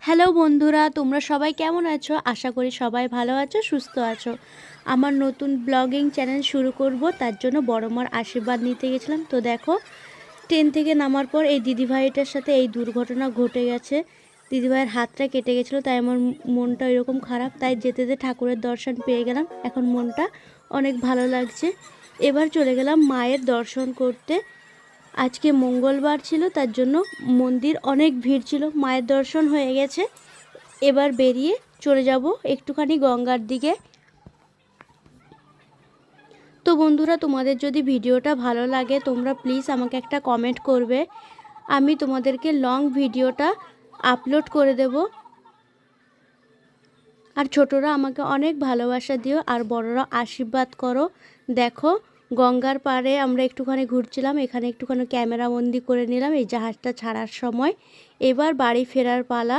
Hello বন্ধুরা, তোমরা সবাই কেমন আছো? আশা করি সবাই ভালো আছো, সুস্থ আছো। আমার নতুন ব্লগিং চ্যানেল শুরু করব, তার জন্য বড় মার আশীর্বাদ নিতে গেছিলাম। তো দেখো, ট্রেন থেকে নামার পর এই দিদিভাইটার সাথে এই দুর্ঘটনা ঘটে গেছে। দিদিভাইয়ের হাতটা কেটে গেছিলো, তাই আমার মনটা এরকম খারাপ। তাই যেতে যেতে ঠাকুরের দর্শন পেয়ে গেলাম, এখন মনটা অনেক ভালো লাগছে। এবার চলে গেলাম মায়ের দর্শন করতে। আজকে মঙ্গলবার ছিল, তার জন্য মন্দির অনেক ভিড় ছিল। মায়ের দর্শন হয়ে গেছে, এবার বেরিয়ে চলে যাব একটুখানি গঙ্গার দিকে। তো বন্ধুরা, তোমাদের যদি ভিডিওটা ভালো লাগে তোমরা প্লিজ আমাকে একটা কমেন্ট করবে, আমি তোমাদেরকে লং ভিডিওটা আপলোড করে দেব। আর ছোটরা আমাকে অনেক ভালোবাসা দিও, আর বড়রা আশীর্বাদ করো। দেখো, গঙ্গার পাড়ে আমরা একটুখানি ঘুরছিলাম, এখানে একটুখানি ক্যামেরা বন্দি করে নিলাম এই জাহাজটা ছাড়ার সময়। এবার বাড়ি ফেরার পালা।